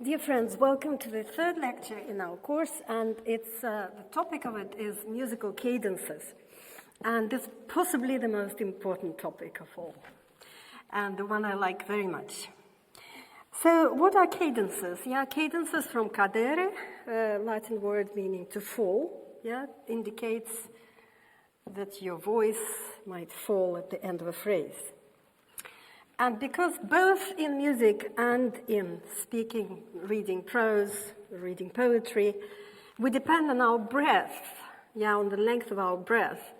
Dear friends, welcome to the third lecture in our course, and the topic of it is musical cadences. And it's possibly the most important topic of all, and the one I like very much. So what are cadences? Yeah, cadences from cadere, Latin word meaning to fall, indicates that your voice might fall at the end of a phrase. And because both in music and in speaking, reading prose, reading poetry, we depend on our breath, on the length of our breath.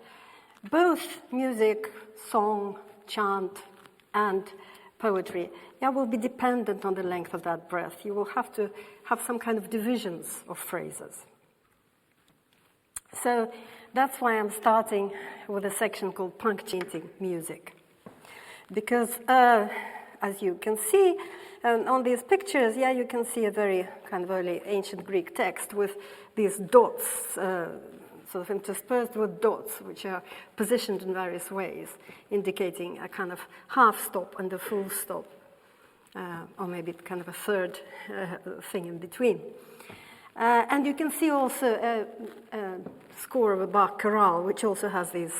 Both music, song, chant, and poetry, will be dependent on the length of that breath. You will have to have some kind of divisions of phrases. So that's why I'm starting with a section called punctuating music. Because, as you can see on these pictures, you can see a very kind of early ancient Greek text with these dots, sort of interspersed with dots, which are positioned in various ways, indicating a kind of half stop and a full stop, or maybe kind of a third thing in between. And you can see also a score of a Bach chorale, which also has these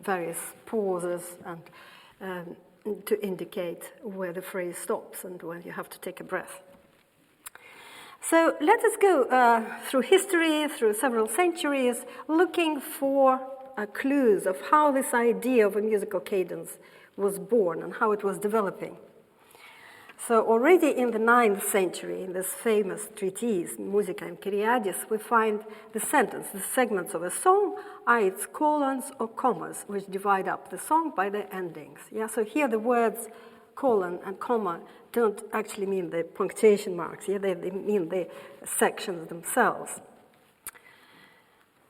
various pauses and to indicate where the phrase stops and when you have to take a breath. So let us go through history, through several centuries, looking for clues of how this idea of a musical cadence was born and how it was developing. So already in the 9th century, in this famous treatise, Musica in Kyriadis, we find the sentence, the segments of a song are its colons or commas, which divide up the song by the endings. So here the words colon and comma don't actually mean the punctuation marks. They mean the sections themselves.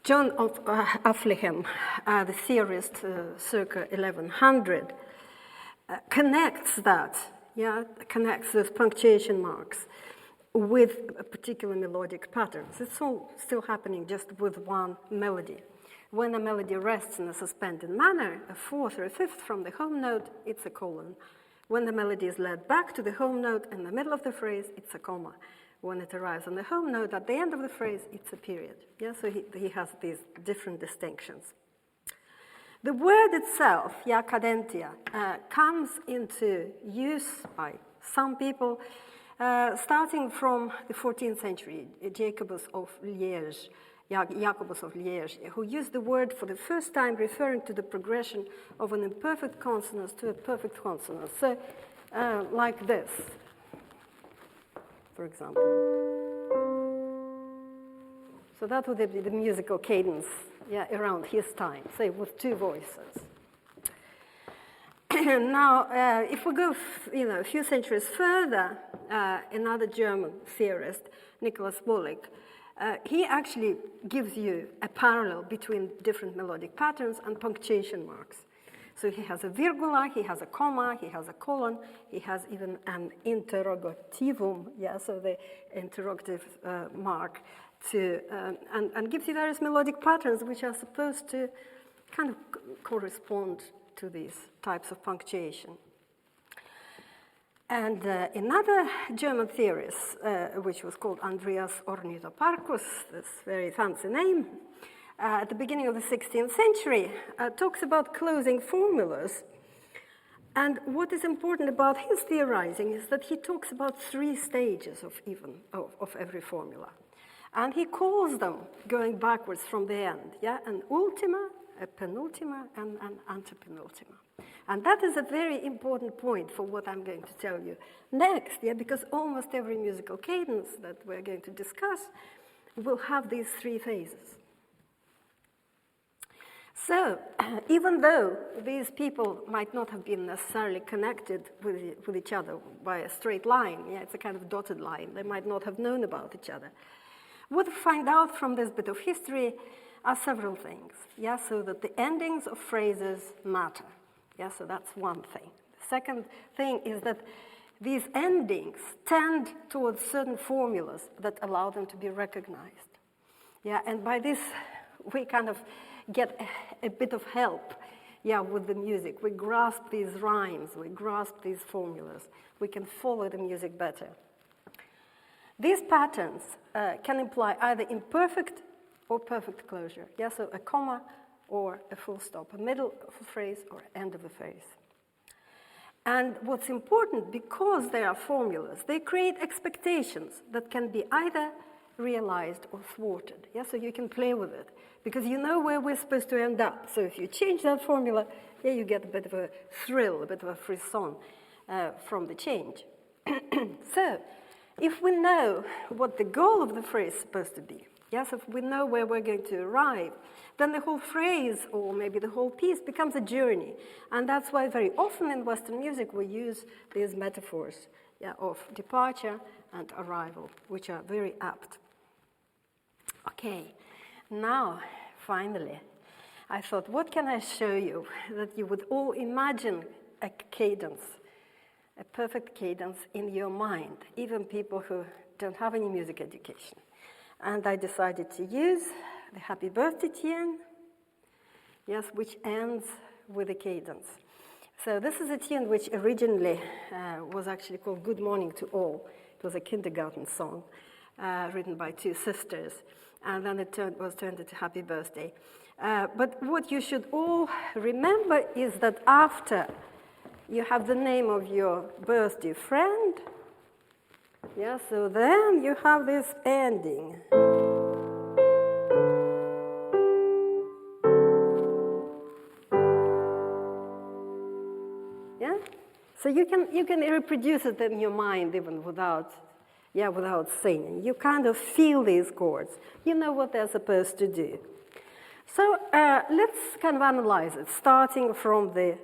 John of Affligem, the theorist circa 1100, connects that. Connects those punctuation marks with a particular melodic pattern. So it's all still happening just with one melody. When a melody rests in a suspended manner, a fourth or a fifth from the home note, it's a colon. When the melody is led back to the home note in the middle of the phrase, it's a comma. When it arrives on the home note at the end of the phrase, it's a period. So he has these different distinctions. The word itself, cadentia, comes into use by some people starting from the 14th century, Jacobus of Liège, who used the word for the first time referring to the progression of an imperfect consonant to a perfect consonant. So, like this, for example. So that would be the musical cadence around his time, say with two voices. Now, if we go a few centuries further, another German theorist, Nicholas Wollich, he actually gives you a parallel between different melodic patterns and punctuation marks. So he has a virgula, he has a comma, he has a colon, he has even an interrogativum, so the interrogative mark, and gives you various melodic patterns which are supposed to kind of correspond to these types of punctuation. And another German theorist, which was called Andreas Ornithoparcus, this very fancy name, at the beginning of the 16th century, talks about closing formulas. And what is important about his theorizing is that he talks about 3 stages of every formula. And he calls them, going backwards from the end, an ultima, a penultima, and an antepenultima. And that is a very important point for what I'm going to tell you next, because almost every musical cadence that we're going to discuss will have these 3 phases. So, even though these people might not have been necessarily connected with each other by a straight line, it's a kind of dotted line, they might not have known about each other. What we find out from this bit of history are several things. So that the endings of phrases matter. So that's one thing. The second thing is that these endings tend towards certain formulas that allow them to be recognized. And by this, we kind of get a bit of help, with the music. We grasp these rhymes, we grasp these formulas. We can follow the music better. These patterns can imply either imperfect or perfect closure. Yeah, so a comma or a full stop, a middle of a phrase or end of a phrase. And what's important, because they are formulas, they create expectations that can be either realized or thwarted. Yeah, so you can play with it, because you know where we're supposed to end up. So if you change that formula, yeah, you get a bit of a thrill, a bit of a frisson from the change. So if we know what the goal of the phrase is supposed to be, yes, if we know where we're going to arrive, then the whole phrase or maybe the whole piece becomes a journey. And that's why very often in Western music we use these metaphors, yeah, of departure and arrival, which are very apt. Okay, now, finally, I thought, what can I show you that you would all imagine a cadence, a perfect cadence in your mind, even people who don't have any music education. And I decided to use the Happy Birthday tune, yes, which ends with a cadence. So this is a tune which originally was actually called Good Morning to All. It was a kindergarten song written by two sisters, and then it was turned into Happy Birthday. But what you should all remember is that after you have the name of your birthday friend, yeah, so then you have this ending. Yeah? So you can reproduce it in your mind even without singing. You kind of feel these chords. You know what they're supposed to do. So let's kind of analyze it, starting from the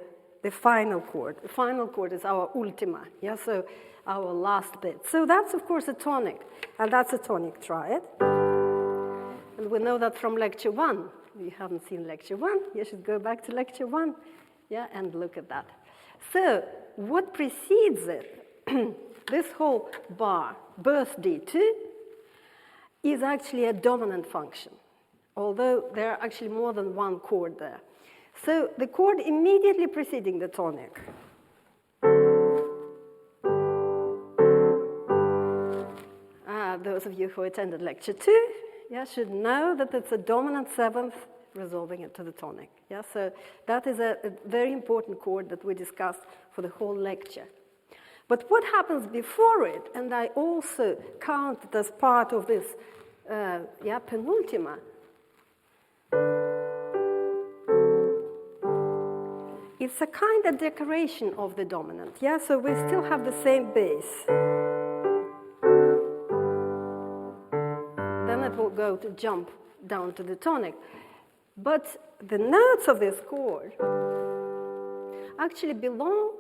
final chord. The final chord is our ultima, yeah, so our last bit. So that's, of course, a tonic, and that's a tonic triad. And we know that from lecture 1. If you haven't seen lecture 1, you should go back to lecture 1, yeah, and look at that. So what precedes it, this whole bar, birthday 2, is actually a dominant function, although there are actually more than one chord there. So the chord immediately preceding the tonic those of you who attended lecture 2, yeah, should know that it's a dominant 7th resolving into the tonic. Yeah, so that is a very important chord that we discussed for the whole lecture. But what happens before it, and I also count it as part of this penultima, it's a kind of decoration of the dominant. Yeah, so we still have the same bass. Then it will go to jump down to the tonic. But the notes of this chord actually belong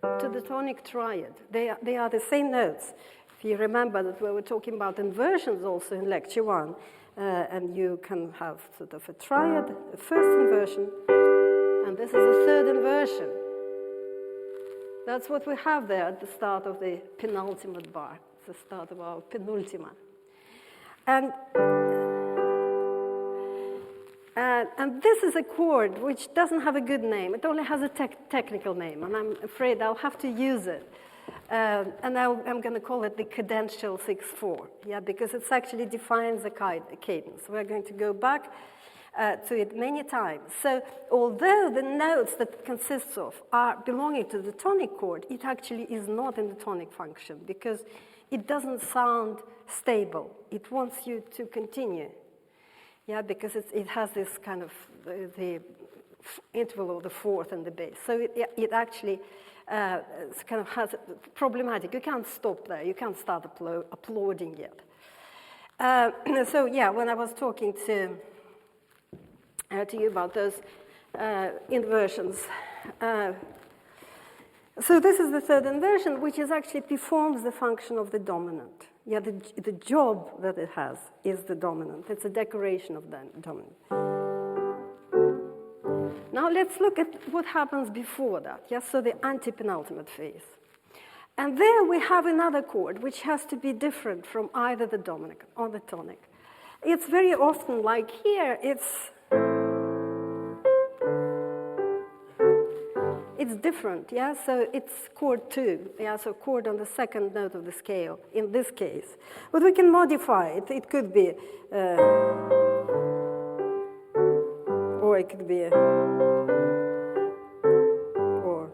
to the tonic triad. They are the same notes. If you remember that we were talking about inversions also in lecture 1, and you can have sort of a triad, a first inversion, and this is a third inversion. That's what we have there at the start of the penultimate bar. It's the start of our penultima. And this is a chord which doesn't have a good name. It only has a technical name, and I'm afraid I'll have to use it. And I'm going to call it the cadential 6/4, yeah, because it actually defines a cadence. We're going to go back to it many times. So although the notes that it consists of are belonging to the tonic chord, it actually is not in the tonic function because it doesn't sound stable. It wants you to continue. Yeah, because it has this kind of the interval of the fourth and the bass. So it actually kind of has problematic. You can't stop there. You can't start applauding yet. So yeah, when I was talking to you about those inversions, so this is the third inversion, which is actually performs the function of the dominant. Yeah, the job that it has is the dominant. It's a decoration of the dominant. Now let's look at what happens before that. Yeah, so the antepenultimate phase. And there we have another chord which has to be different from either the dominant or the tonic. It's very often like here, it it's different, yeah? So it's chord 2, yeah? So chord on the second note of the scale, in this case. But we can modify it. It could be, or it could be, or.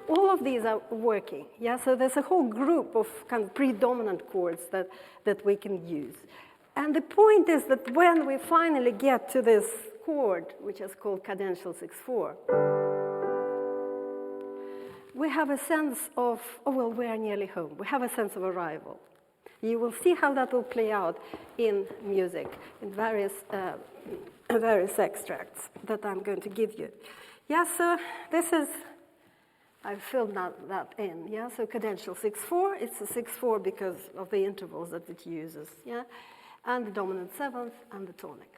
All of these are working, yeah? So there's a whole group of kind of predominant chords that we can use. And the point is that when we finally get to this chord, which is called cadential 6/4, we have a sense of, oh, well, we are nearly home. We have a sense of arrival. You will see how that will play out in music, in various extracts that I'm going to give you. Yeah, so this is, I've filled that in, yeah? So cadential 6/4, it's a 6/4 because of the intervals that it uses, yeah? And the dominant seventh and the tonic.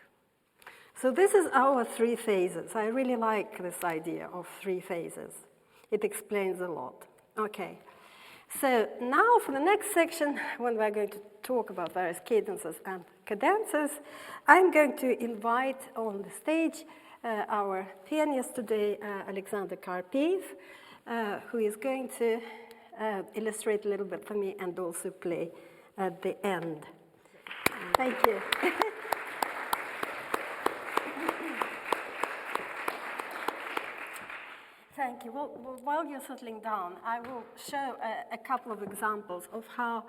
So this is our 3 phases. I really like this idea of 3 phases. It explains a lot. Okay. So now for the next section, when we're going to talk about various cadences and cadences, I'm going to invite on the stage our pianist today, Alexander Karpiev, who is going to illustrate a little bit for me and also play at the end. Thank you. Thank you. Well, while you're settling down, I will show a couple of examples of how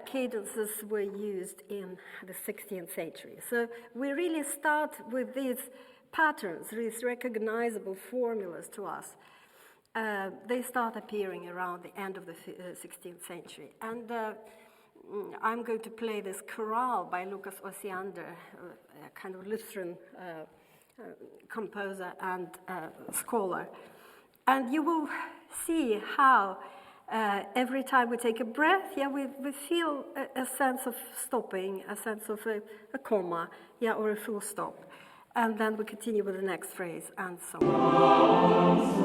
cadences were used in the 16th century. So we really start with these patterns, these recognizable formulas to us. They start appearing around the end of the 16th century. And I'm going to play this chorale by Lucas Osiander, a kind of Lutheran composer and scholar. And you will see how every time we take a breath, yeah, we feel a sense of stopping, a sense of a comma, yeah, or a full stop. And then we continue with the next phrase, and so on.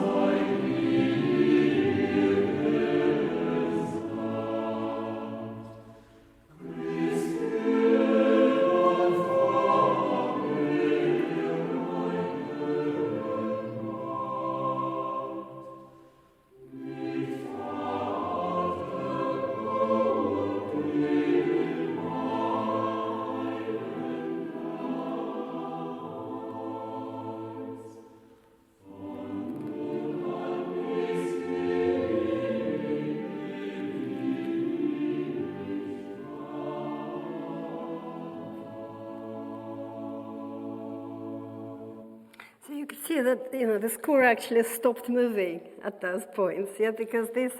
You can see that the score actually stopped moving at those points, yeah, because these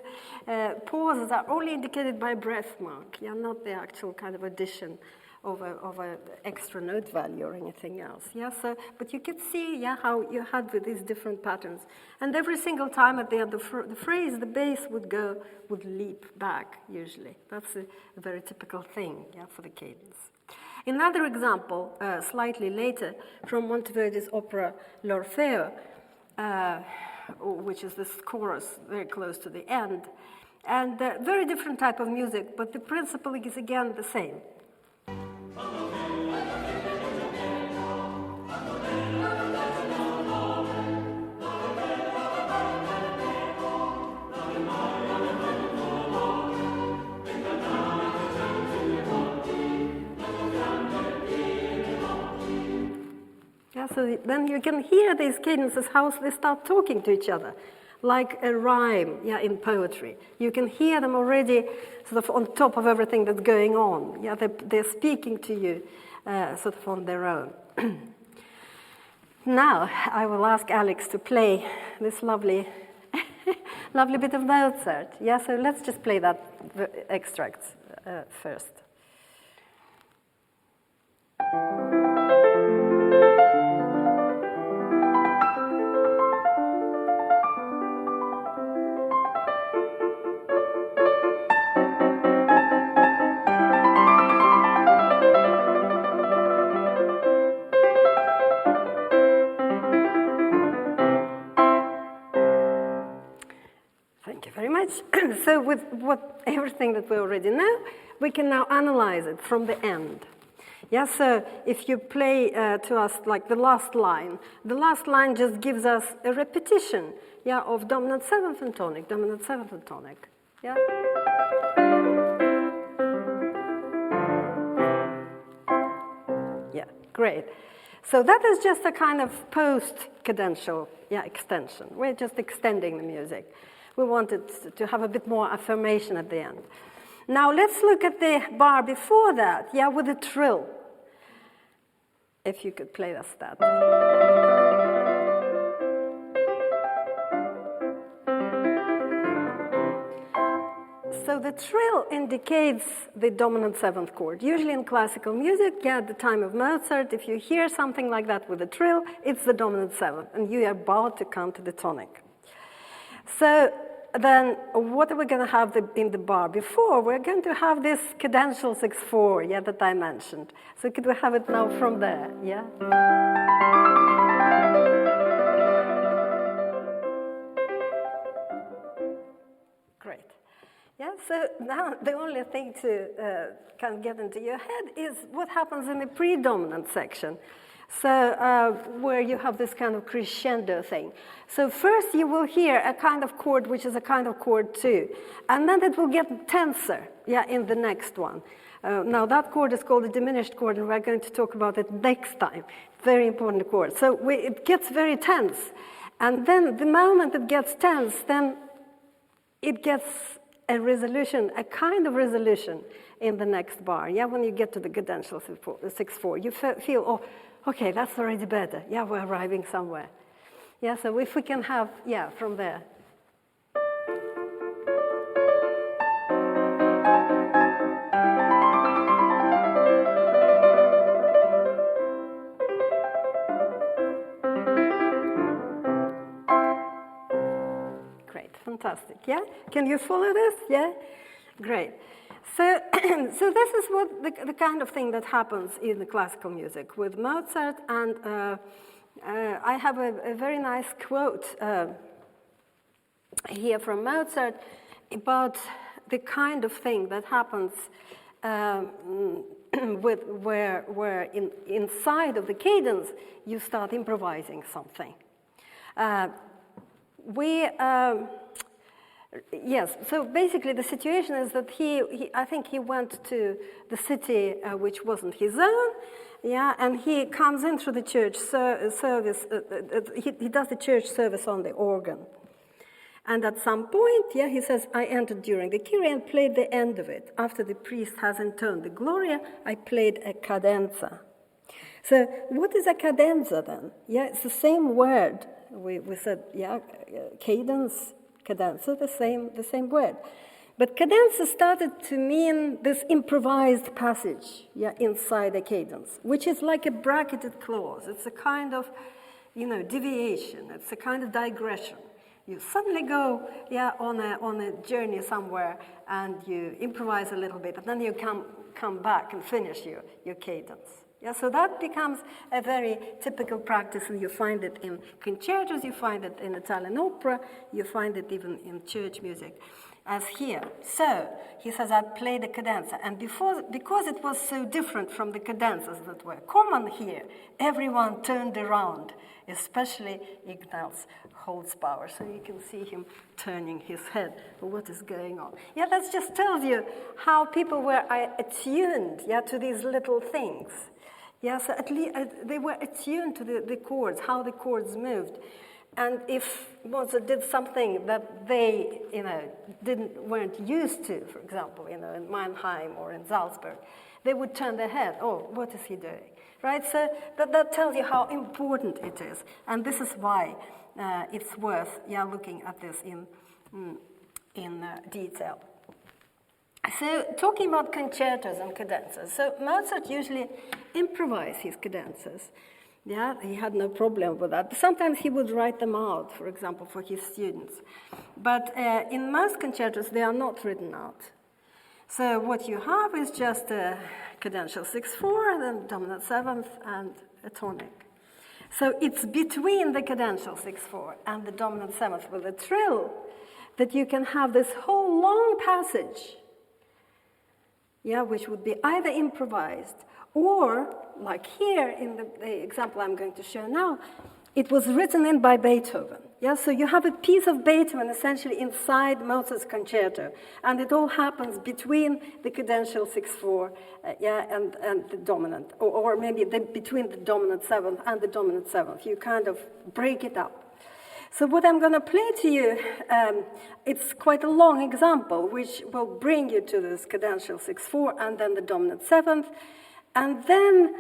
pauses are only indicated by breath mark, yeah, not the actual kind of addition of a extra note value or anything else, yeah. So, but you can see, yeah, how you had with these different patterns, and every single time at the end of the phrase, the bass would leap back usually. That's a very typical thing, yeah, for the cadence. Another example, slightly later, from Monteverdi's opera L'Orfeo, which is this chorus very close to the end, and very different type of music, but the principle is again the same. Yeah, so then you can hear these cadences, how they start talking to each other, like a rhyme, yeah, in poetry. You can hear them already sort of on top of everything that's going on. Yeah, they're speaking to you sort of on their own. Now, I will ask Alex to play this lovely bit of Mozart. Yeah, so let's just play that extract first. So with everything that we already know, we can now analyze it from the end. Yeah, so if you play to us like the last line just gives us a repetition, yeah, of dominant seventh and tonic, dominant seventh and tonic, yeah. Yeah, great. So that is just a kind of post-cadential, yeah, extension. We're just extending the music. We wanted to have a bit more affirmation at the end. Now let's look at the bar before that, yeah, with the trill. If you could play us that. So the trill indicates the dominant seventh chord. Usually in classical music, yeah, at the time of Mozart, if you hear something like that with a trill, it's the dominant seventh, and you are about to come to the tonic. So then what are we going to have in the bar before? We're going to have this cadential 6/4, yeah, that I mentioned. So could we have it now from there, yeah? Great. Yeah, so now the only thing to kind of get into your head is what happens in the predominant section. So where you have this kind of crescendo thing. So first you will hear a kind of chord which is a kind of chord 2, and then it will get tenser, yeah, in the next one. Now that chord is called a diminished chord, and we're going to talk about it next time. Very important chord. So it gets very tense, and then the moment it gets tense, then it gets a resolution, a kind of resolution in the next bar. Yeah, when you get to the cadential 6/4, you feel, oh, okay, that's already better. Yeah, we're arriving somewhere. Yeah, so if we can have, yeah, from there. Great, fantastic, yeah? Can you follow this? Yeah? Great. So, so this is what the kind of thing that happens in the classical music with Mozart, and I have a very nice quote here from Mozart about the kind of thing that happens with where inside of the cadence you start improvising something. Yes, so basically the situation is that I think he went to the city which wasn't his own, yeah, and he comes in through the church service, he does the church service on the organ. And at some point, yeah, he says, I entered during the Kyrie and played the end of it. After the priest has intoned the Gloria, I played a cadenza. So what is a cadenza then? Yeah, it's the same word. We said, yeah, cadence, cadenza, the same word. But cadenza started to mean this improvised passage, yeah, inside a cadence, which is like a bracketed clause. It's a kind of, deviation. It's a kind of digression. You suddenly go, yeah, on a journey somewhere, and you improvise a little bit, and then you come back and finish your cadence. Yeah, so that becomes a very typical practice, and you find it in concertos, you find it in Italian opera, you find it even in church music, as here. So, he says, I played the cadenza, and because it was so different from the cadenzas that were common here, everyone turned around, especially Ignaz Holzbauer. So you can see him turning his head. What is going on? Yeah, that just tells you how people were attuned, yeah, to these little things. Yeah, so at least they were attuned to the chords, how the chords moved. And if Mozart did something that they, weren't used to, for example, in Mannheim or in Salzburg, they would turn their head. Oh, what is he doing? Right? So that tells you how important it is, and this is why it's worth, yeah, looking at this in detail. So, talking about concertos and cadences. So, Mozart usually improvised his cadences. Yeah, he had no problem with that. Sometimes he would write them out, for example, for his students. But in most concertos, they are not written out. So, what you have is just a cadential 6/4, then dominant seventh, and a tonic. So, it's between the cadential 6/4 and the dominant seventh with a trill that you can have this whole long passage, yeah, which would be either improvised Or, like here in the example I'm going to show now, it was written in by Beethoven. Yeah, so you have a piece of Beethoven essentially inside Mozart's concerto, and it all happens between the cadential 6/4, and the dominant, or maybe between the dominant seventh and the dominant seventh. You kind of break it up. So what I'm going to play to you, it's quite a long example, which will bring you to this cadential 6/4 and then the dominant seventh, and then.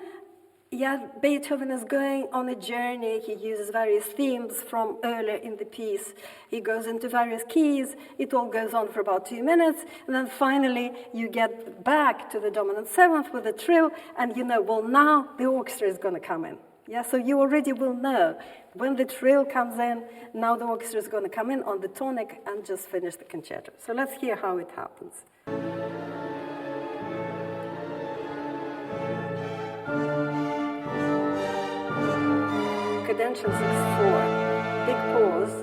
Yeah, Beethoven is going on a journey. He uses various themes from earlier in the piece. He goes into various keys. It all goes on for about 2 minutes. And then finally, you get back to the dominant seventh with a trill. And you know, well, now the orchestra is going to come in. Yeah, so you already will know when the trill comes in, now the orchestra is going to come in on the tonic and just finish the concerto. So let's hear how it happens. Cadential 6/4, big pause.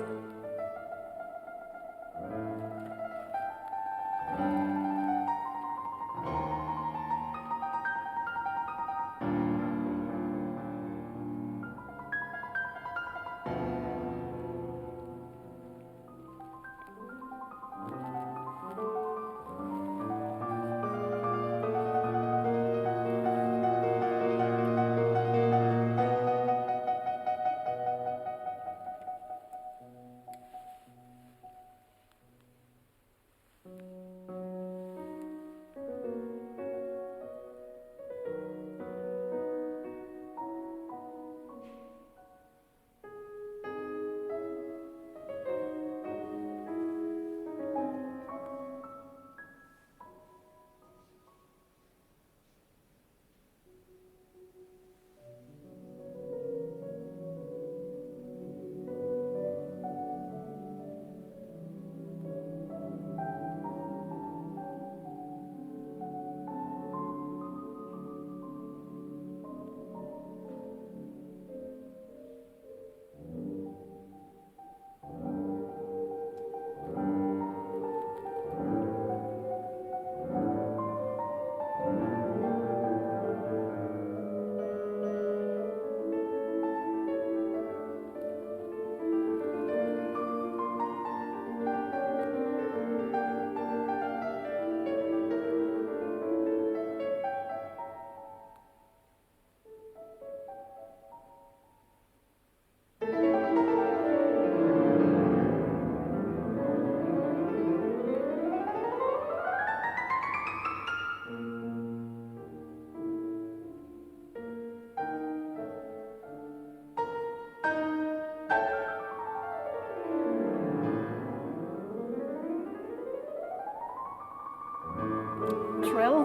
Trill.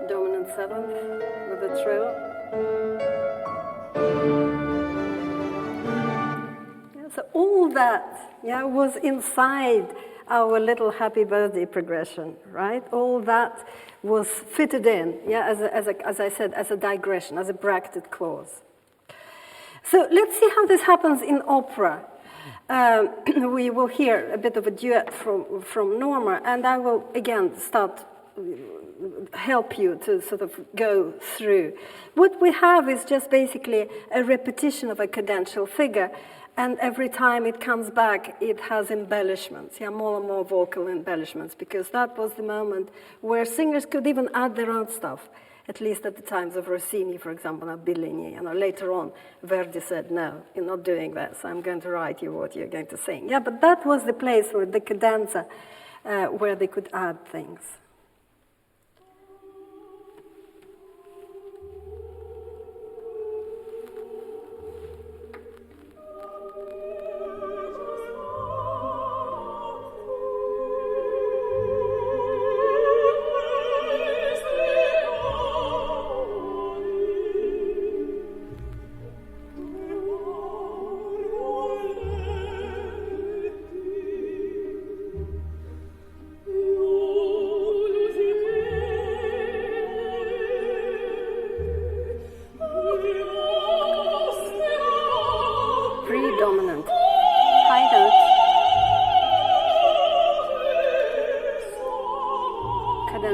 Dominant seventh with a trill. Yeah, so all that was inside our little happy birthday progression, right? All that was fitted in, as I said, as a digression, as a bracketed clause. So let's see how this happens in opera. We will hear a bit of a duet from Norma, and I will again help you to sort of go through. What we have is just basically a repetition of a cadential figure, and every time it comes back, it has embellishments, more and more vocal embellishments, because that was the moment where singers could even add their own stuff. At least at the times of Rossini, for example, and Bellini. Later on, Verdi said, no, you're not doing that, so I'm going to write you what you're going to sing. Yeah, but that was the place where the cadenza, where they could add things.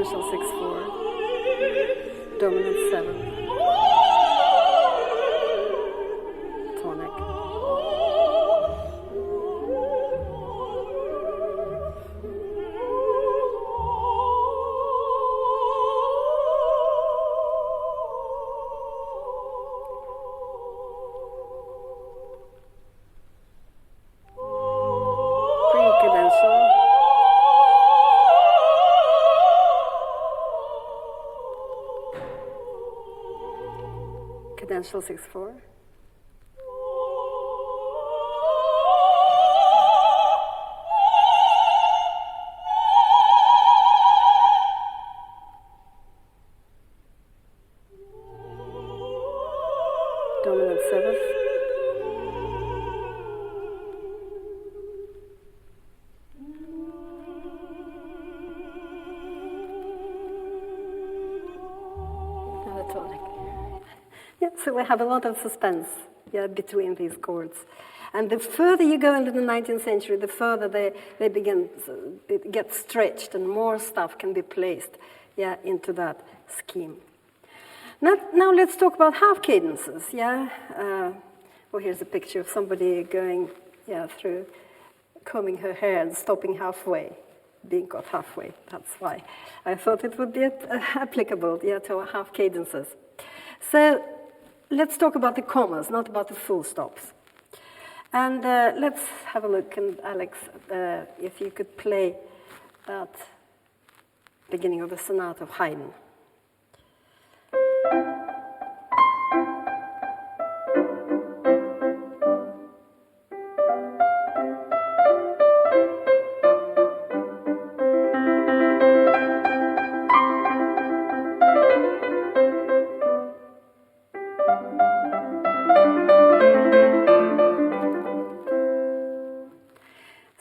cadential 6/4, dominant 7, tonic. Pre-cadential. Cadential 6/4. Dominant 7th. Another tonic. Yeah, so we have a lot of suspense, yeah, between these chords. And the further you go into the 19th century, the further they begin, it gets stretched and more stuff can be placed, yeah, into that scheme. Now let's talk about half cadences, yeah. Well, here's a picture of somebody going, yeah, through combing her hair and stopping halfway, being caught halfway. That's why I thought it would be applicable, yeah, to our half cadences. So let's talk about the commas, not about the full stops. And let's have a look, and Alex, if you could play that beginning of the sonata of Haydn.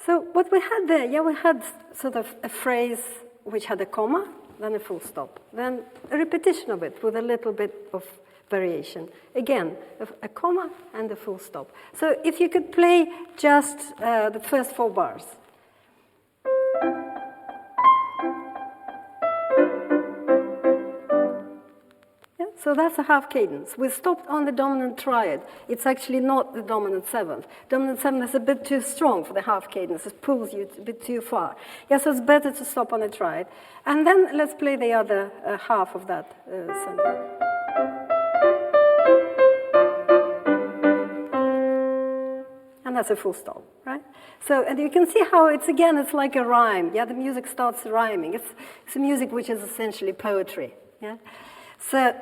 So what we had there, yeah, we had sort of a phrase which had a comma, then a full stop, then a repetition of it with a little bit of variation. Again, a comma and a full stop. So if you could play just the first 4 bars. Yeah, so that's a half cadence. We stopped on the dominant triad. It's actually not the dominant 7th. Dominant 7th is a bit too strong for the half cadence. It pulls you a bit too far. Yeah, so it's better to stop on the triad. And then let's play the other half of that sentence. And that's a full stop, right? So, and you can see how it's like a rhyme. Yeah, the music starts rhyming. It's a music which is essentially poetry. Yeah. So,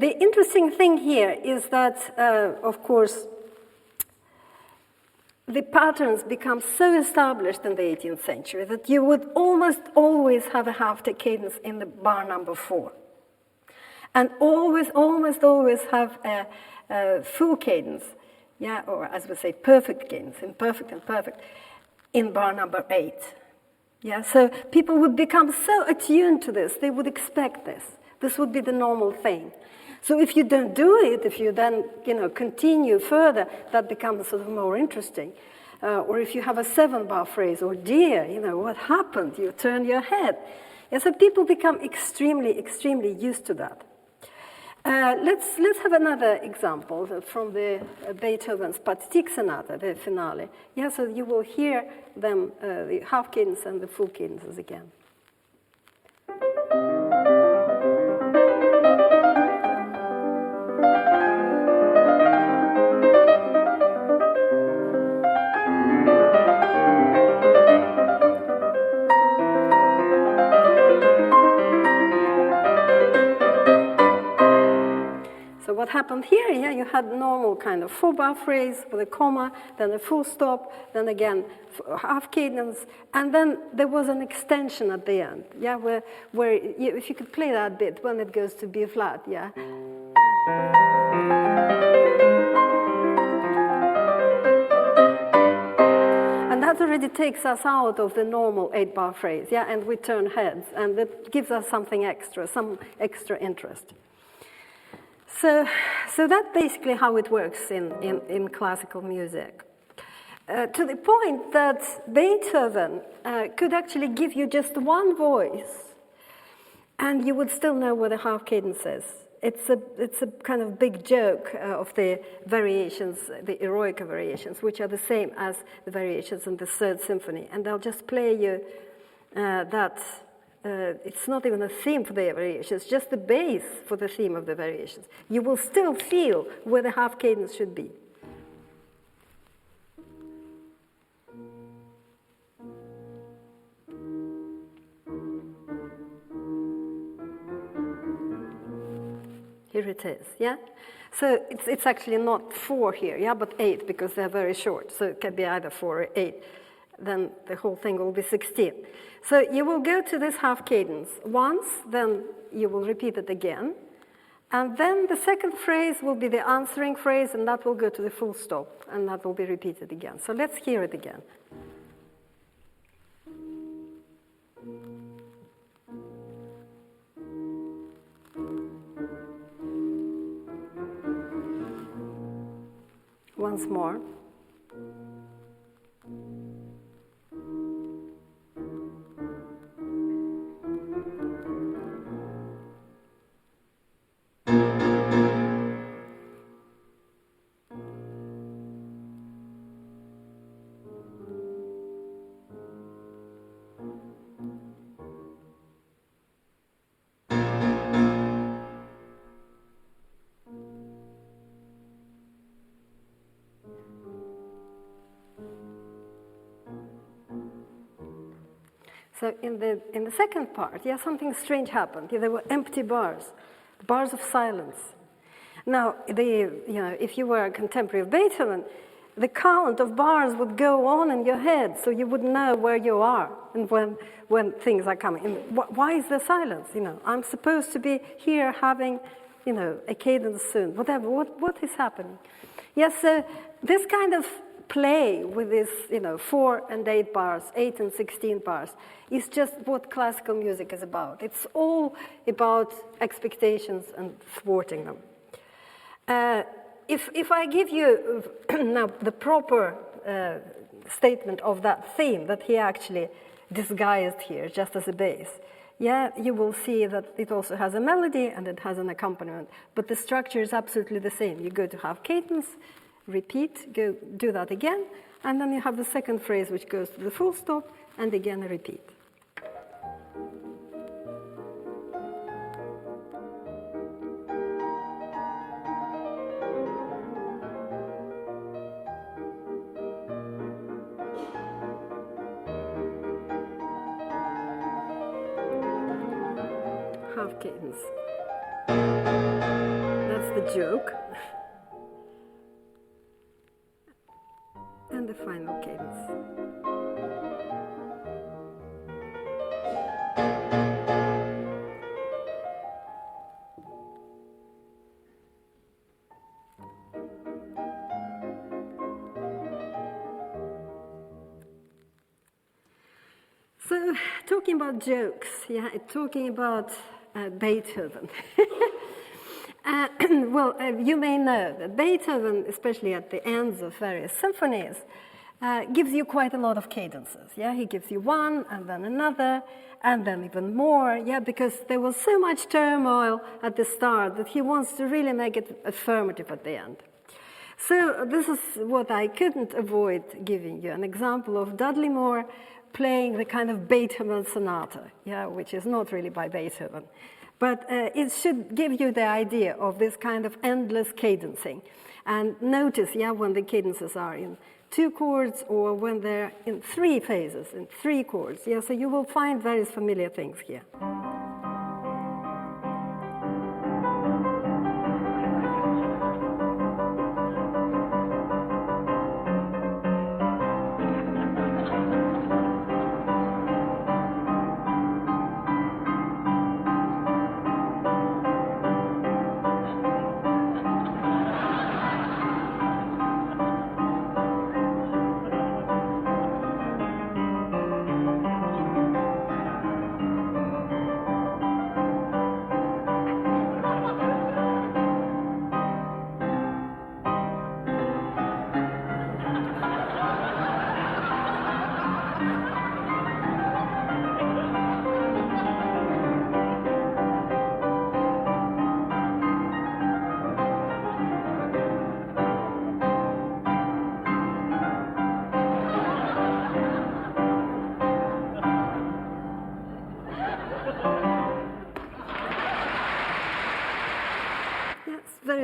the interesting thing here is that, of course, the patterns become so established in the 18th century that you would almost always have a half cadence in the bar number 4. And almost always have a full cadence, yeah, or as we say, perfect cadence, imperfect and perfect, in bar number 8. Yeah, so people would become so attuned to this, they would expect this. This would be the normal thing. So if you don't do it, if you then, continue further, that becomes sort of more interesting. Or if you have a 7-bar phrase, or dear, what happened? You turn your head. Yeah, so people become extremely, extremely used to that. Let's have another example from the Beethoven's Pathetique Sonata, the finale. Yeah, so you will hear them, the half cadence and the full cadences again. What happened here, yeah, you had normal kind of 4-bar phrase with a comma, then a full stop, then again half cadence, and then there was an extension at the end, yeah, where if you could play that bit when it goes to B flat, yeah. And that already takes us out of the normal 8-bar phrase, yeah, and we turn heads, and that gives us something extra, some extra interest. So that's basically how it works in classical music. To the point that Beethoven could actually give you just one voice, and you would still know what a half cadence is. It's a kind of big joke of the variations, the eroica variations, which are the same as the variations in the Third Symphony. And they'll just play you that it's not even a theme for the variations, just the bass for the theme of the variations. You will still feel where the half cadence should be. Here it is, yeah? So it's actually not 4 here, yeah, but 8, because they're very short. So it can be either 4 or 8. Then the whole thing will be 16. So you will go to this half cadence once, then you will repeat it again. And then the second phrase will be the answering phrase, and that will go to the full stop, and that will be repeated again. So let's hear it again. Once more. So in the second part, yeah, something strange happened. Yeah, there were empty bars of silence. Now, if you were a contemporary of Beethoven, the count of bars would go on in your head, so you would know where you are and when things are coming. And why is there silence? I'm supposed to be here having, a cadence soon. Whatever. What is happening? Yes. So this kind of play with this, 4 and 8 bars, 8 and 16 bars, is just what classical music is about. It's all about expectations and thwarting them. If I give you now the proper statement of that theme that he actually disguised here just as a bass, yeah, you will see that it also has a melody and it has an accompaniment, but the structure is absolutely the same. You go to half cadence, repeat, do that again, and then you have the second phrase which goes to the full stop, and again a repeat. Half cadence. That's the joke. And the final cadence. So, talking about jokes, yeah, talking about Beethoven. You may know that Beethoven, especially at the ends of various symphonies, gives you quite a lot of cadences. Yeah, he gives you one, and then another, and then even more. Yeah, because there was so much turmoil at the start that he wants to really make it affirmative at the end. So this is what I couldn't avoid giving you, an example of Dudley Moore playing the kind of Beethoven sonata, yeah, which is not really by Beethoven. But it should give you the idea of this kind of endless cadencing. And notice, yeah, when the cadences are in 2 chords or when they're in 3 phases, in 3 chords. Yeah, so you will find various familiar things here.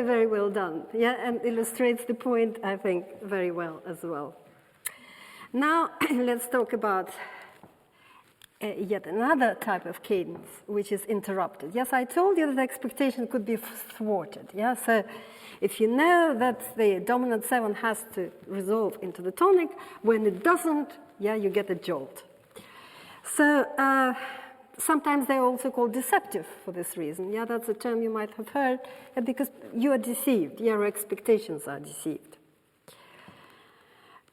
very, very well done. Yeah, and illustrates the point, I think, very well as well. Now, let's talk about yet another type of cadence, which is interrupted. Yes, I told you that expectation could be thwarted. Yeah, so if you know that the dominant 7 has to resolve into the tonic, when it doesn't, yeah, you get a jolt. So sometimes they're also called deceptive for this reason. Yeah, that's a term you might have heard, because you are deceived. Your expectations are deceived.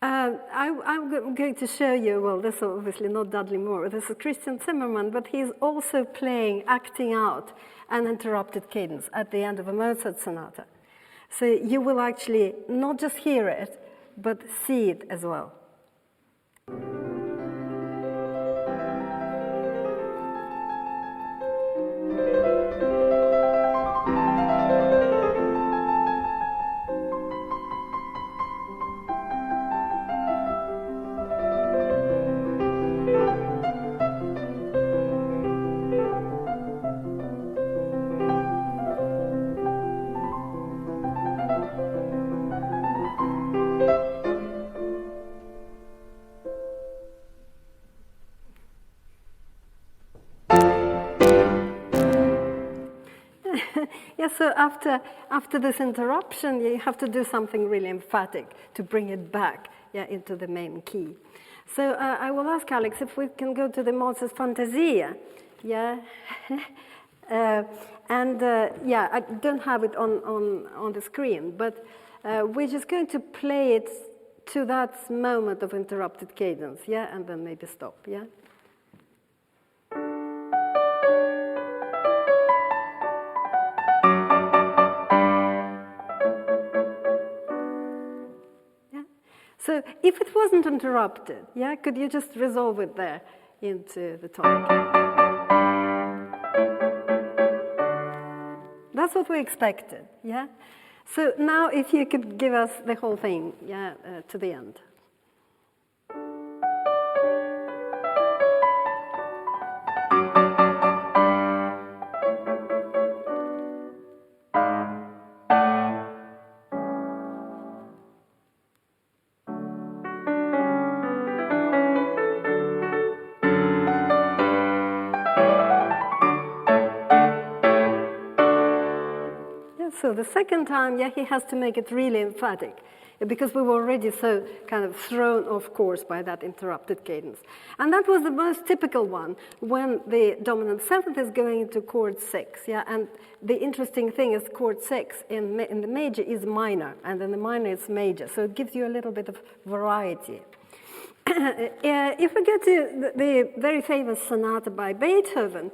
I'm going to show you, well, this is obviously not Dudley Moore, this is Christian Zimmermann, but he's also acting out an interrupted cadence at the end of a Mozart sonata. So you will actually not just hear it, but see it as well. Yeah, so after this interruption, you have to do something really emphatic to bring it back, yeah, into the main key. So I will ask Alex if we can go to the Mozart Fantasia, yeah, yeah, I don't have it on the screen, but we're just going to play it to that moment of interrupted cadence, yeah, and then maybe stop, yeah. So if it wasn't interrupted, yeah, could you just resolve it there into the tonic? That's what we expected, yeah? So now if you could give us the whole thing, yeah, to the end. So the second time, yeah, he has to make it really emphatic, because we were already so kind of thrown off course by that interrupted cadence. And that was the most typical one when the dominant 7th is going into chord 6, yeah, and the interesting thing is chord 6 in the major is minor, and in the minor it's major, so it gives you a little bit of variety. If we get to the very famous sonata by Beethoven,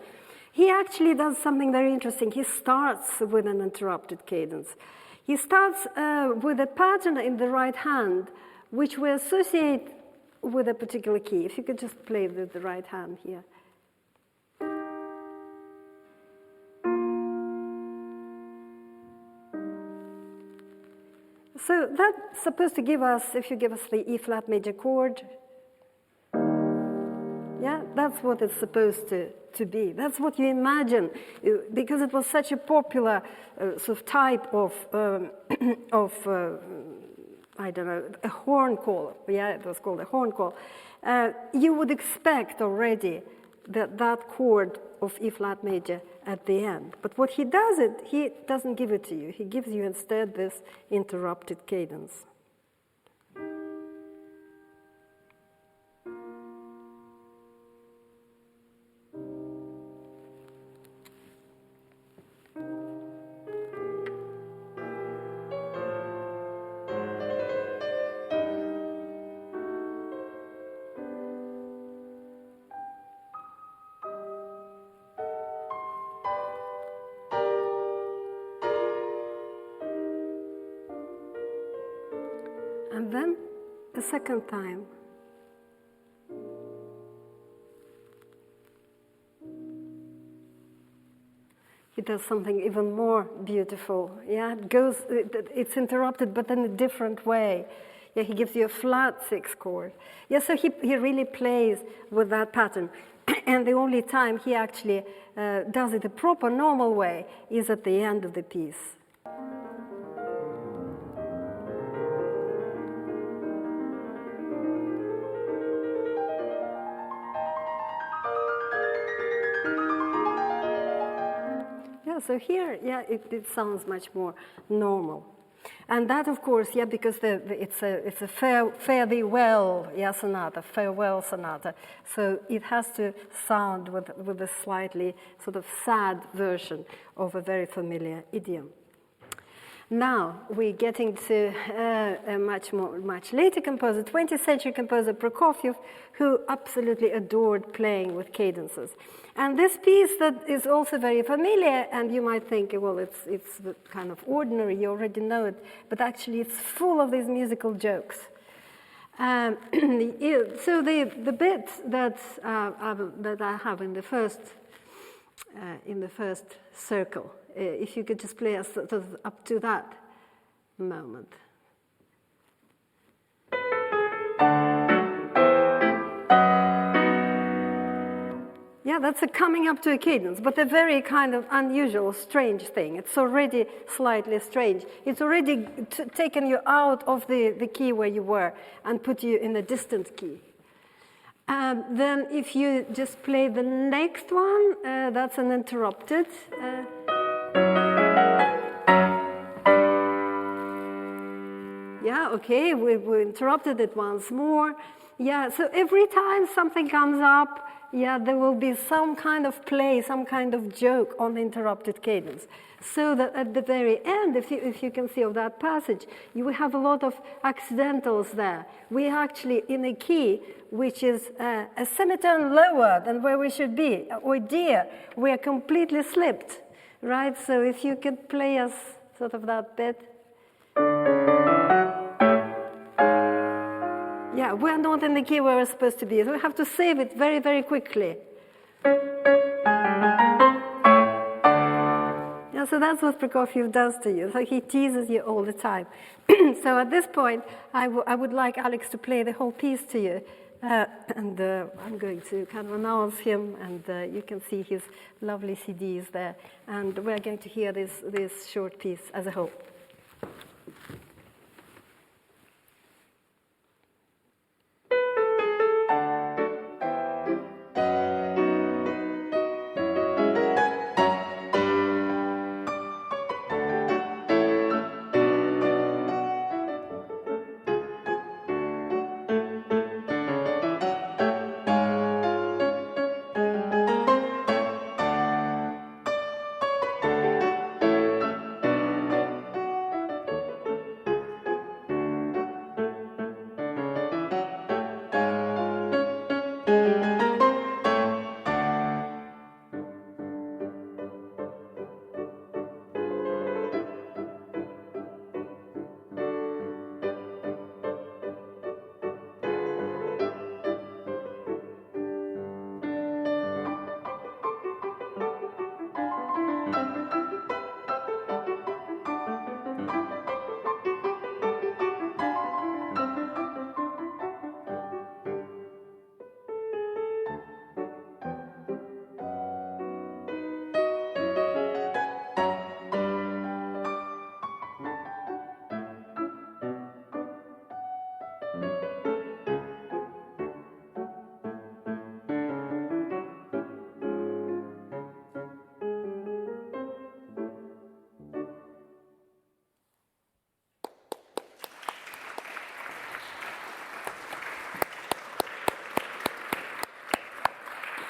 he actually does something very interesting. He starts with an interrupted cadence. He starts with a pattern in the right hand, which we associate with a particular key. If you could just play with the right hand here. So that's supposed to give us, if you give us the E flat major chord, yeah, that's what it's supposed to be. That's what you imagine, because it was such a popular sort of type of I don't know, a horn call. Yeah, it was called a horn call. You would expect already that chord of E flat major at the end. But what he doesn't give it to you. He gives you instead this interrupted cadence. And then the second time. He does something even more beautiful. Yeah, it's interrupted, but in a different way. Yeah, he gives you a flat 6 chord. Yeah, so he really plays with that pattern. And the only time he actually does it the proper, normal way is at the end of the piece. so here, yeah, it sounds much more normal. And that, of course, yeah, because it's a farewell sonata. So it has to sound with a slightly sort of sad version of a very familiar idiom. Now we're getting to a much later composer, 20th century composer Prokofiev, who absolutely adored playing with cadences. And this piece that is also very familiar, and you might think, well, it's kind of ordinary, you already know it, but actually it's full of these musical jokes. So the bit that I have in the first circle, if you could just play us sort of up to that moment. Yeah, that's a coming up to a cadence, but a very kind of unusual, strange thing. It's already slightly strange. It's already taken you out of the key where you were and put you in a distant key. Then if you just play the next one, that's an interrupted. Yeah, okay, we interrupted it once more. Yeah, so every time something comes up, yeah, there will be some kind of play, some kind of joke on the interrupted cadence. So that at the very end, if you can see of that passage, you will have a lot of accidentals there. We're actually in a key which is a semitone lower than where we should be. Oh dear, we are completely slipped, right? So if you could play us sort of that bit. Yeah, we're not in the key where we're supposed to be, so we have to save it very, very quickly. Yeah, so that's what Prokofiev does to you. So he teases you all the time. So at this point, I would like Alex to play the whole piece to you. And I'm going to kind of announce him, and you can see his lovely CDs there. And we're going to hear this short piece as a whole.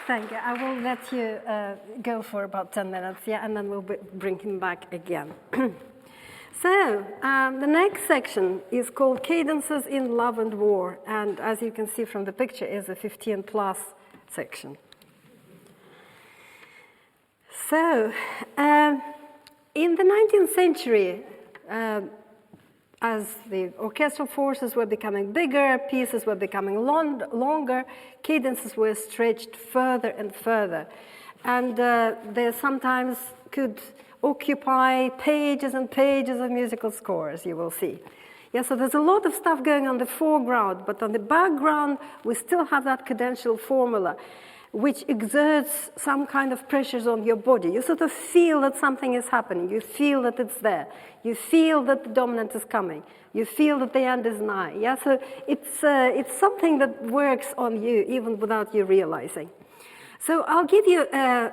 Thank you. I will let you go for about 10 minutes, yeah, and then we'll bring him back again. So the next section is called Cadences in Love and War, and as you can see from the picture, is a 15+ section. So in the 19th century, as the orchestral forces were becoming bigger, pieces were becoming longer, cadences were stretched further and further. And they sometimes could occupy pages and pages of musical scores, you will see. Yeah, so there's a lot of stuff going on the foreground, but on the background, we still have that cadential formula, which exerts some kind of pressures on your body. You sort of feel that something is happening. You feel that it's there. You feel that the dominant is coming. You feel that the end is nigh. Yeah, so it's something that works on you even without you realizing. So I'll give you an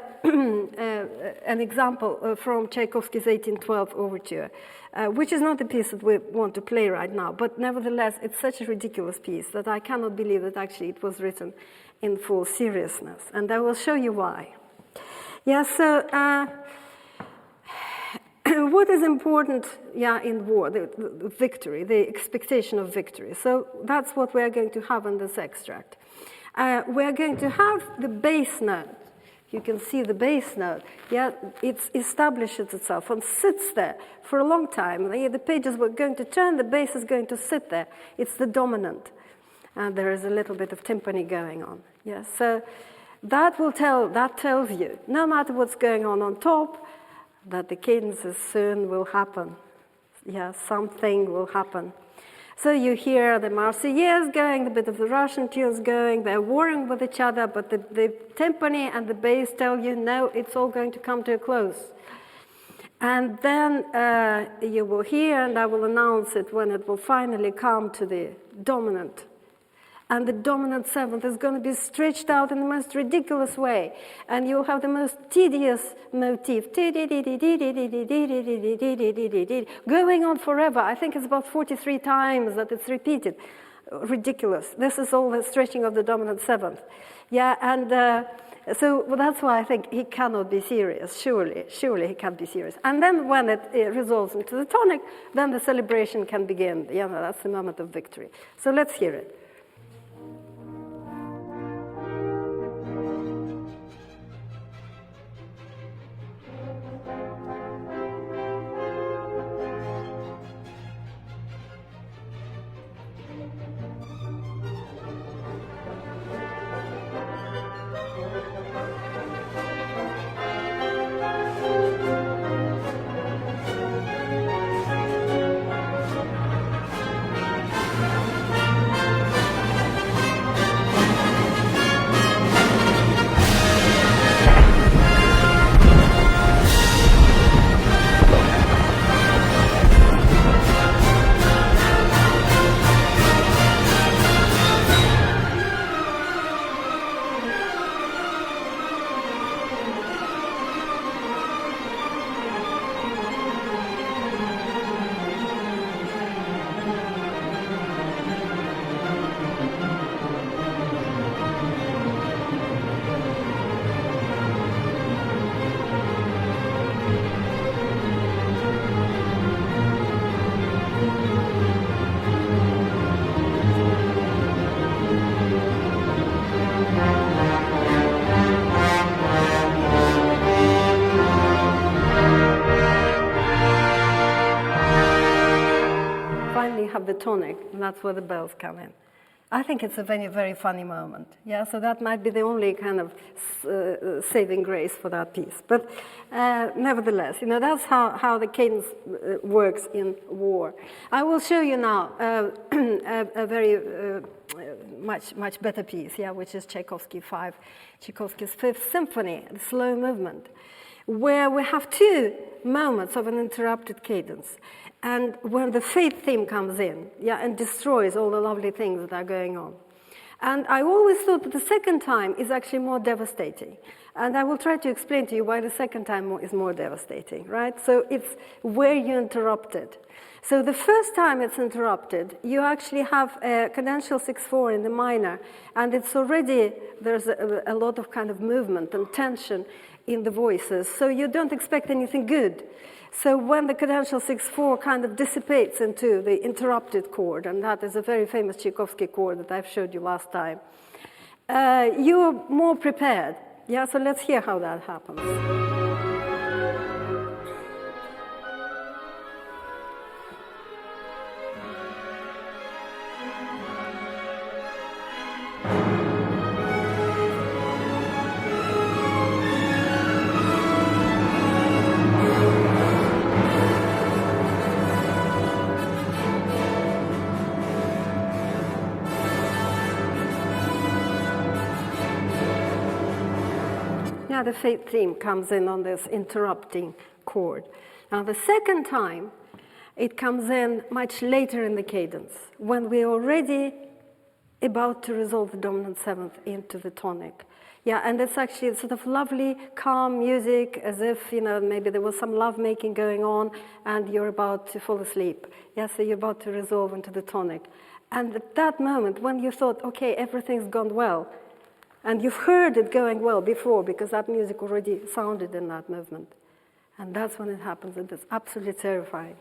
example from Tchaikovsky's 1812 Overture, which is not the piece that we want to play right now, but nevertheless, it's such a ridiculous piece that I cannot believe that actually it was written in full seriousness, and I will show you why. Yeah, so what is important, in war? The victory, the expectation of victory. So that's what we are going to have in this extract. We are going to have the bass note. You can see the bass note. Yeah, it establishes itself and sits there for a long time. The pages were going to turn, the bass is going to sit there. It's the dominant. And there is a little bit of timpani going on. Yeah, so that tells you, no matter what's going on top, that the cadences soon will happen. Yeah, something will happen. So you hear the Marseillaise going, a bit of the Russian tunes going, they're warring with each other, but the timpani and the bass tell you, no, it's all going to come to a close. And then you will hear, and I will announce it when it will finally come to the dominant. And the dominant seventh is going to be stretched out in the most ridiculous way. And you'll have the most tedious motif, going on forever. I think it's about 43 times that it's repeated. Ridiculous. This is all the stretching of the dominant seventh. Yeah, and so that's why I think he cannot be serious. Surely he can't be serious. And then when it resolves into the tonic, then the celebration can begin. Yeah, that's the moment of victory. So let's hear it. The tonic, and that's where the bells come in. I think it's a very, very funny moment. Yeah, so that might be the only kind of saving grace for that piece. But nevertheless, that's how the cadence works in war. I will show you now a very much better piece, which is Tchaikovsky's Fifth Symphony, the slow movement, where we have two moments of an interrupted cadence. And when the fate theme comes in, and destroys all the lovely things that are going on. And I always thought that the second time is actually more devastating. And I will try to explain to you why the second time is more devastating, right? So it's where you interrupt it. So the first time it's interrupted, you actually have a cadential 6/4 in the minor, and it's already, there's a lot of kind of movement and tension in the voices, so you don't expect anything good. So when the cadential 6/4 kind of dissipates into the interrupted chord, and that is a very famous Tchaikovsky chord that I've showed you last time, you're more prepared. Yeah, so let's hear how that happens. The fate theme comes in on this interrupting chord. Now the second time, it comes in much later in the cadence, when we're already about to resolve the dominant seventh into the tonic. Yeah, and it's actually sort of lovely, calm music, as if, you know, maybe there was some lovemaking going on and you're about to fall asleep. Yeah, so you're about to resolve into the tonic. And at that moment, when you thought, okay, everything's gone well, and you've heard it going well before because that music already sounded in that movement. And that's when it happens, and it's absolutely terrifying.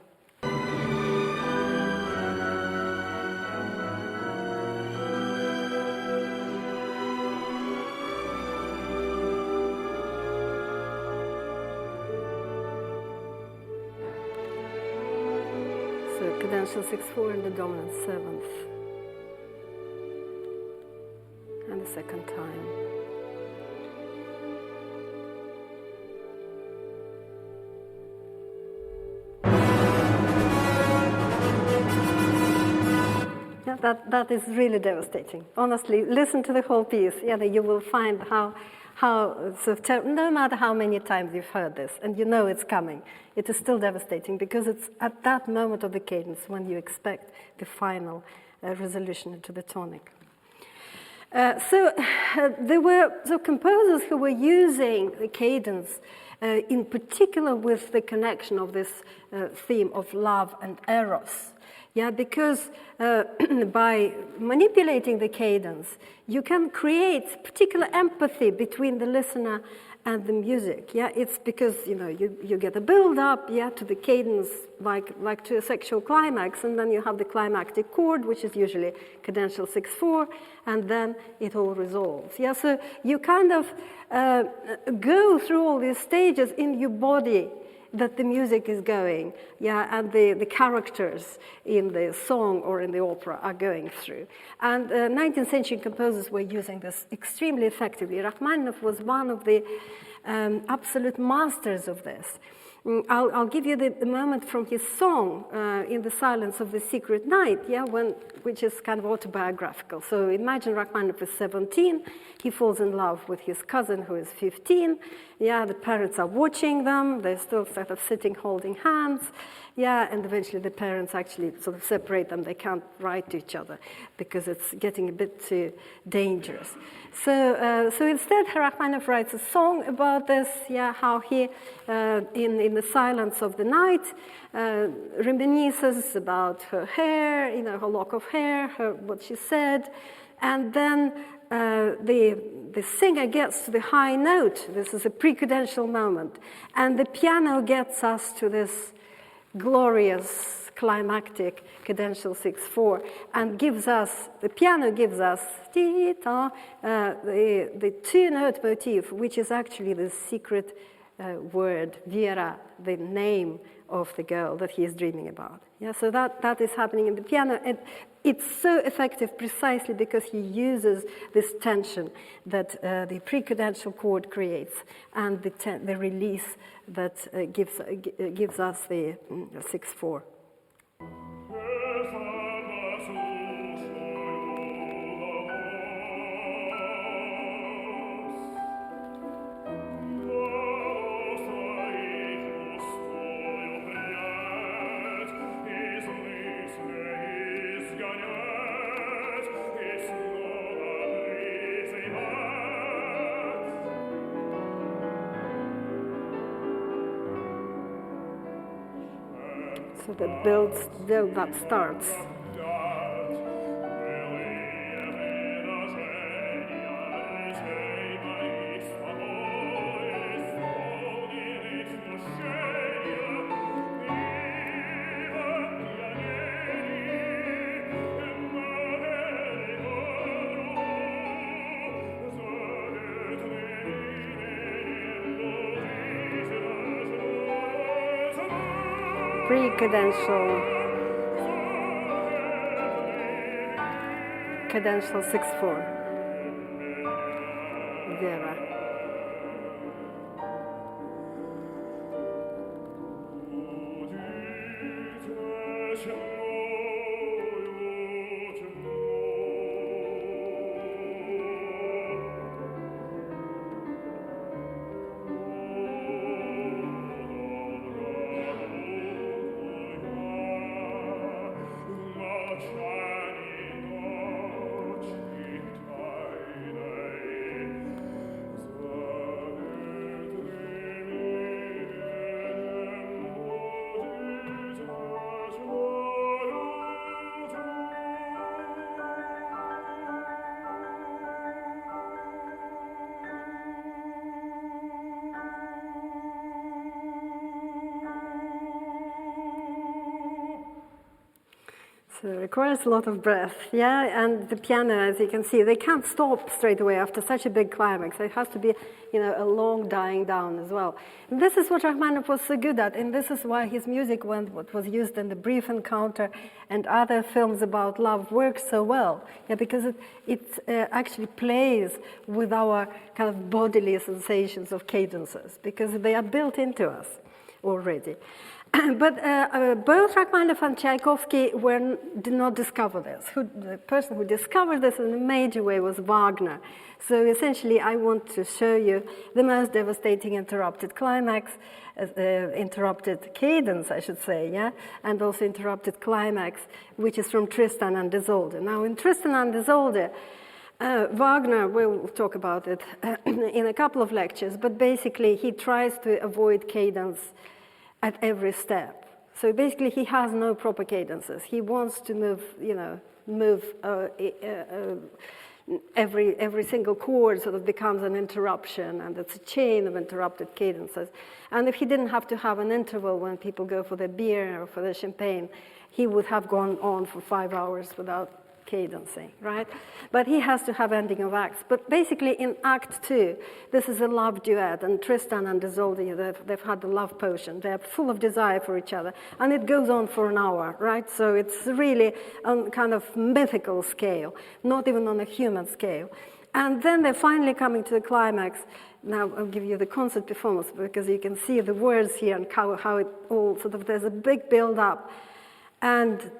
So cadential 6/4 in the dominant 7th. And the second time. Yeah, that is really devastating. Honestly, listen to the whole piece. Yeah, you will find how no matter how many times you've heard this, and you know it's coming, it is still devastating because it's at that moment of the cadence when you expect the final resolution into the tonic. There were composers who were using the cadence in particular with the connection of this theme of love and eros. Yeah, because by manipulating the cadence, you can create particular empathy between the listener and the music. Yeah, it's because you get a build up, yeah, to the cadence like to a sexual climax, and then you have the climactic chord, which is usually cadential 6/4, and then it all resolves. Yeah, so you kind of go through all these stages in your body that the music is going, yeah, and the characters in the song or in the opera are going through. And 19th century composers were using this extremely effectively. Rachmaninoff was one of the absolute masters of this. I'll give you the moment from his song, In the Silence of the Secret Night, yeah, which is kind of autobiographical. So imagine Rachmaninoff is 17, he falls in love with his cousin who is 15, yeah, the parents are watching them, they're still sort of sitting holding hands, yeah, and eventually the parents actually sort of separate them, they can't write to each other because it's getting a bit too dangerous. So instead, Rachmaninoff writes a song about this, yeah, how he, in the silence of the night, reminisces about her hair, her lock of hair, what she said, and then the singer gets to the high note. This is a pre-cadential moment, and the piano gets us to this glorious climactic cadential 6/4, and the piano gives us the two-note motif, which is actually the secret word, Vera, the name of the girl that he is dreaming about. Yeah, so that is happening in the piano, and it's so effective precisely because he uses this tension that the pre-cadential chord creates, and the release that gives us the 6/4. So the build up starts. Cadential 6/4. Vera. So it requires a lot of breath, yeah? And the piano, as you can see, they can't stop straight away after such a big climax. It has to be, a long dying down as well. And this is what Rachmaninoff was so good at, and this is why his music, what was used in The Brief Encounter and other films about love, works so well. Yeah, because it actually plays with our kind of bodily sensations of cadences, because they are built into us already. But both Rachmaninoff and Tchaikovsky did not discover this. The person who discovered this in a major way was Wagner. So essentially, I want to show you the most devastating interrupted climax, interrupted cadence, I should say, yeah, and also interrupted climax, which is from Tristan and Isolde. Now, in Tristan and Isolde, Wagner, we'll talk about it in a couple of lectures, but basically he tries to avoid cadence at every step. So basically he has no proper cadences. He wants to move every single chord sort of becomes an interruption, and it's a chain of interrupted cadences. And if he didn't have to have an interval when people go for their beer or for their champagne, he would have gone on for 5 hours without cadencing, right? But he has to have ending of acts. But basically in Act 2, this is a love duet, and Tristan and Isolde, they've had the love potion. They're full of desire for each other, and it goes on for an hour, right? So it's really on kind of mythical scale, not even on a human scale. And then they're finally coming to the climax. Now I'll give you the concert performance, because you can see the words here and how it all sort of, there's a big build-up. And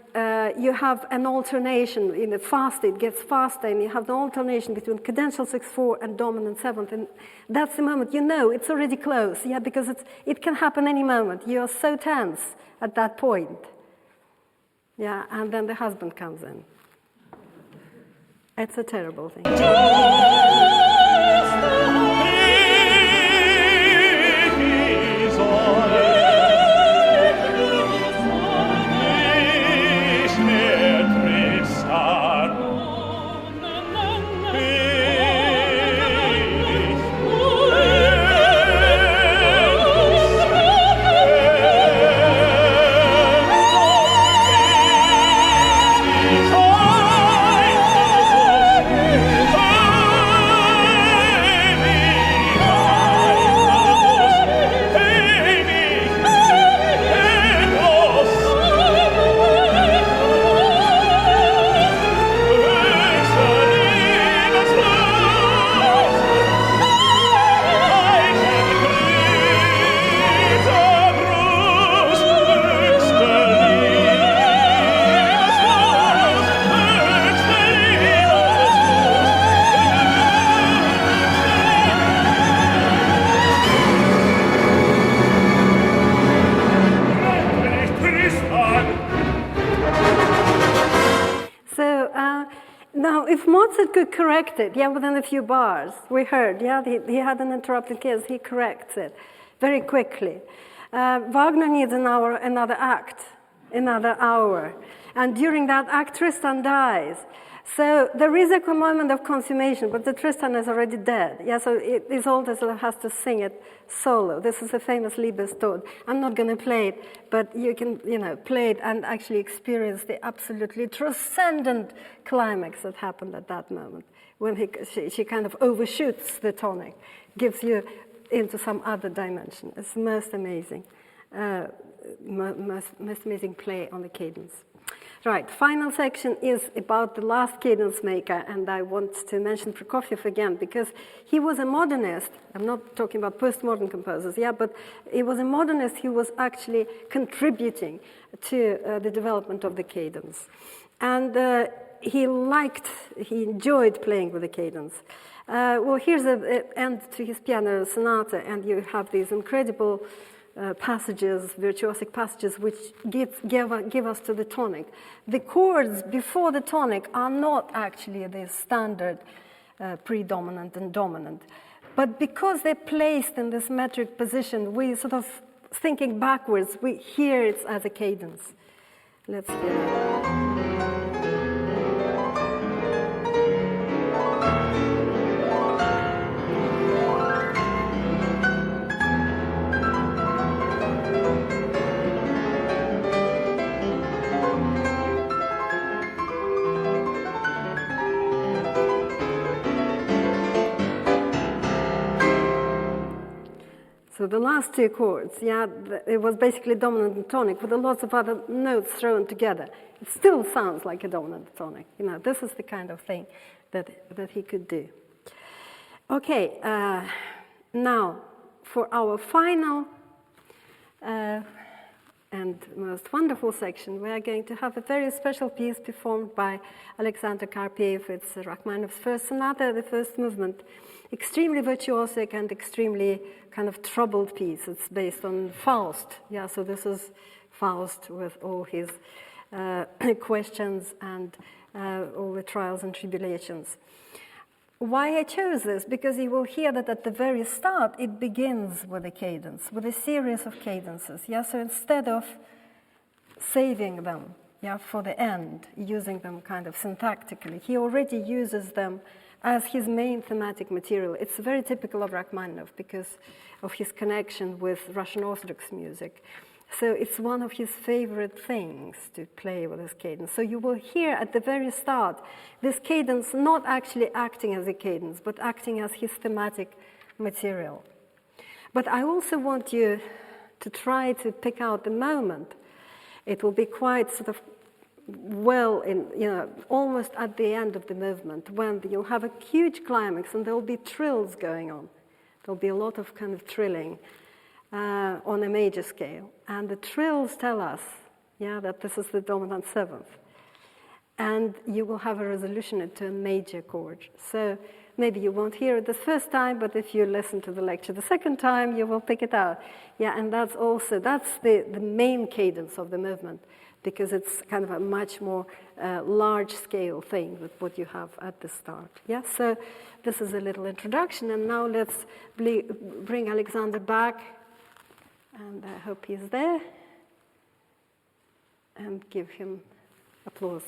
you have an alternation in the faster, it gets faster, and you have the alternation between cadential 6/4 and dominant 7th, and that's the moment it's already close, yeah, because it can happen any moment. You are so tense at that point, yeah, and then the husband comes in. It's a terrible thing. Mozart could correct it, yeah, within a few bars. We heard, yeah, he had an interrupted cadence, he corrects it very quickly. Wagner needs another act, another hour. And during that act, Tristan dies. So there is a moment of consummation, but the Tristan is already dead. Yeah, so Isolde has to sing it solo. This is a famous Liebestod. I'm not going to play it, but you can, play it and actually experience the absolutely transcendent climax that happened at that moment, when she kind of overshoots the tonic, gives you into some other dimension. It's most amazing, most amazing play on the cadence. Right, final section is about the last cadence maker, and I want to mention Prokofiev again, because he was a modernist. I'm not talking about postmodern composers, yeah, but he was a modernist who was actually contributing to the development of the cadence. And he enjoyed playing with the cadence. Well, here's an end to his piano sonata, and you have these incredible passages, virtuosic passages, which give us to the tonic. The chords before the tonic are not actually the standard predominant and dominant, but because they're placed in this metric position, we sort of, thinking backwards, we hear it as a cadence. Let's hear it. with the last two chords, yeah, it was basically dominant and tonic with lots of other notes thrown together. It still sounds like a dominant and tonic. This is the kind of thing that he could do. Okay, now for our final and most wonderful section, we are going to have a very special piece performed by Alexander Karpiev. It's Rachmaninoff's first sonata, the first movement. Extremely virtuosic and extremely kind of troubled piece. It's based on Faust. Yeah, so this is Faust with all his questions and all the trials and tribulations. Why I chose this? Because you will hear that at the very start it begins with a cadence, with a series of cadences. Yeah, so instead of saving them, yeah, for the end, using them kind of syntactically, he already uses them as his main thematic material. It's very typical of Rachmaninoff because of his connection with Russian Orthodox music. So it's one of his favorite things to play with this cadence. So you will hear at the very start this cadence not actually acting as a cadence, but acting as his thematic material. But I also want you to try to pick out the moment. It will be quite sort of well in, almost at the end of the movement when you'll have a huge climax and there will be trills going on. There'll be a lot of kind of trilling on a major scale. And the trills tell us, that this is the dominant seventh. And you will have a resolution into a major chord. So maybe you won't hear it the first time, but if you listen to the lecture the second time, you will pick it out. Yeah, and that's the main cadence of the movement, because it's kind of a much more large-scale thing than what you have at the start. Yeah, so this is a little introduction, and now let's bring Alexander back, and I hope he's there, and give him applause.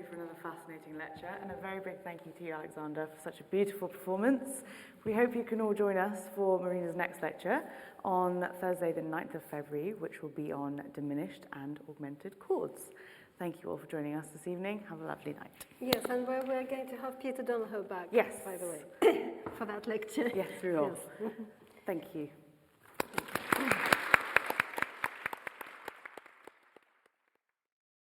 you for another fascinating lecture, and a very big thank you to you, Alexander, for such a beautiful performance. We hope you can all join us for Marina's next lecture on Thursday, the 9th of February, which will be on diminished and augmented chords. Thank you all for joining us this evening. Have a lovely night. Yes, and we're going to have Peter Donahoe back, Yes. by the way, for that lecture. Yes, we will. Yes. Thank you.